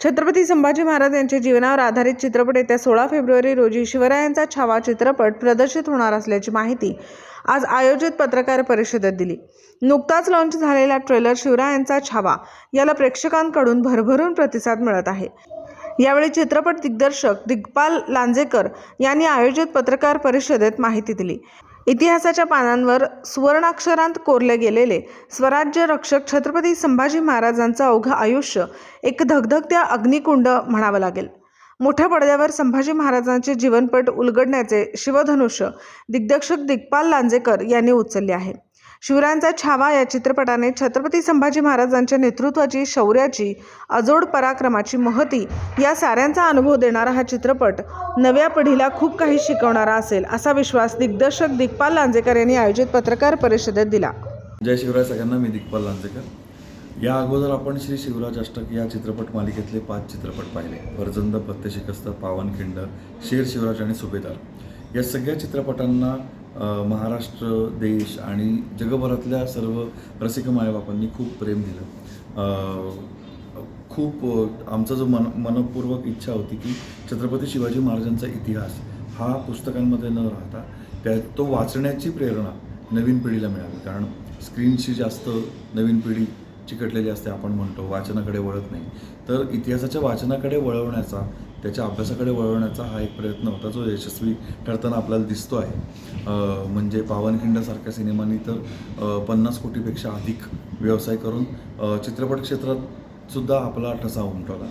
छत्रपती संभाजी महाराज यांच्या जीवनावर आधारित चित्रपट येत्या 16 फेब्रुवारी रोजी शिवरायांचा छावा चित्रपट प्रदर्शित होणार असल्याची माहिती आज आयोजित पत्रकार परिषदेत दिली। नुकताच लॉन्च झालेला ट्रेलर शिवरायांचा छावा याला प्रेक्षकांकडून भरभरून प्रतिसाद मिळत आहे। यावेळी चित्रपट दिग्दर्शक दिग्पाल लांजेकर यांनी आयोजित पत्रकार परिषदेत माहिती दिली। इतिहासाच्या पानांवर सुवर्णाक्षरांत कोरले गेलेले स्वराज्य रक्षक छत्रपती संभाजी महाराजांचं अवघं आयुष्य एक धगधगत्या अग्निकुंड म्हणावं लागेल। मोठ्या पडद्यावर संभाजी महाराजांचे जीवनपट उलगडण्याचे शिवधनुष्य दिग्दर्शक दिग्पाल लांजेकर यांनी उचलले आहे। शिवरायांचा छावा या चित्रपटाने छत्रपती संभाजी महाराजांच्या नेतृत्वाची, शौर्याची, अजोड पराक्रमाची महती या साऱ्यांचा अनुभव देणारा हा चित्रपट नव्या पिढीला खूप काही शिकवणारा असेल असा विश्वास दिग्दर्शक दिग्पाल लांजेकर यांनी आयोजित पत्रकार परिषदेत दिला। जय शिवराय सगळ्यांना, मी दिग्पाल लांजेकर। या अगोदर आपण श्री शिवराज अष्टक या चित्रपट मालिकेतले 5 चित्रपट पाहिले। फर्जंद, पत्ते शिकस्त, पावनखिंड, शेर शिवराज आणि सुभेदार। या सगळ्या चित्रपटांना महाराष्ट्र, देश आणि जगभरातल्या सर्व रसिक मायबापांनी खूप प्रेम दिलं। खूप आमचा जो मनपूर्वक इच्छा होती की छत्रपती शिवाजी महाराजांचा इतिहास हा पुस्तकांमध्ये न राहता तो वाचण्याची प्रेरणा नवीन पिढीला मिळावी। कारण स्क्रीनशी जास्त नवीन पिढी चिकटलेली असते, आपण म्हणतो वाचनाकडे वळत नाही। तर इतिहासाच्या वाचनाकडे वळवण्याचा, त्याच्या अभ्यासाकडे वळवण्याचा हा एक प्रयत्न होता जो यशस्वी ठरताना आपल्याला दिसतो आहे। म्हणजे पावनखिंडसारख्या सिनेमांनी तर 50 कोटीपेक्षा अधिक व्यवसाय करून चित्रपट क्षेत्रात सुद्धा आपला ठसा उमटवला।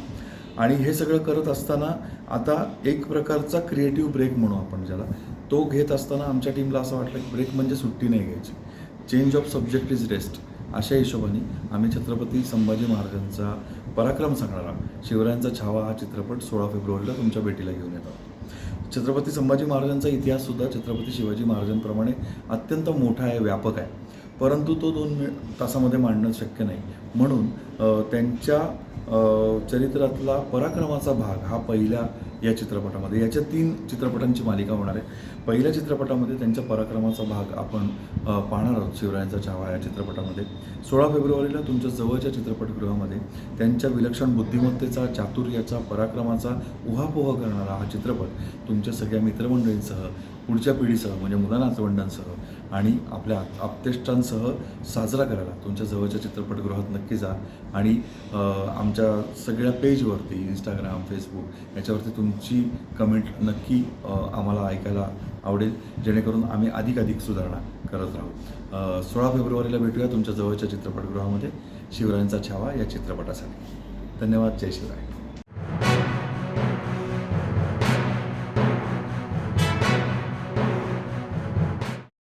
आणि हे सगळं करत असताना आता एक प्रकारचा क्रिएटिव्ह ब्रेक म्हणू आपण ज्याला, तो घेत असताना आमच्या टीमला असं वाटलं की ब्रेक म्हणजे सुट्टी नाही घ्यायची, change of subject is rest. अशा हिशोबाने आम्ही छत्रपती संभाजी महाराजांचा पराक्रम सांगणारा शिवरायांचा छावा हा चित्रपट 16 फेब्रुवारीला तुमच्या भेटीला घेऊन येतो। छत्रपती संभाजी महाराजांचा इतिहाससुद्धा छत्रपती शिवाजी महाराजांप्रमाणे अत्यंत मोठा आहे, व्यापक आहे, परंतु तो 2 तासामध्ये मांडणं शक्य नाही। म्हणून त्यांच्या चरित्रातला पराक्रमाचा भाग हा पहिल्या या चित्रपटामध्ये, याच्या 3 चित्रपटांची मालिका होणार आहे। पहिल्या चित्रपटामध्ये त्यांच्या पराक्रमाचा भाग आपण पाहणार आहोत शिवरायांचा छावा या चित्रपटामध्ये। 16 फेब्रुवारीला तुमच्या जवळच्या चित्रपटगृहामध्ये त्यांच्या विलक्षण बुद्धिमत्तेचा, चातुर्याचा, पराक्रमाचा उहापोह करणारा हा चित्रपट तुमच्या सगळ्या मित्रमंडळींसह, पुढच्या पिढीसह म्हणजे मुलांनातवंडांसह आणि आपल्या आप्तेष्टांसह साजरा करायला तुमच्या जवळच्या चित्रपटगृहात नक्की जा। आणि आमच्या सगळ्या पेजवरती, इंस्टाग्राम, फेसबुक याच्यावरती तुमची कमेंट नक्की आम्हाला ऐकायला आवडेल, जेणेकरून आम्ही अधिकाधिक सुधारणा करत राहू। 16 फेब्रुवारीला भेटूया तुमच्या जवळच्या चित्रपटगृहामध्ये शिवरायांचा छावा या चित्रपटासाठी। धन्यवाद। जय शिवराय।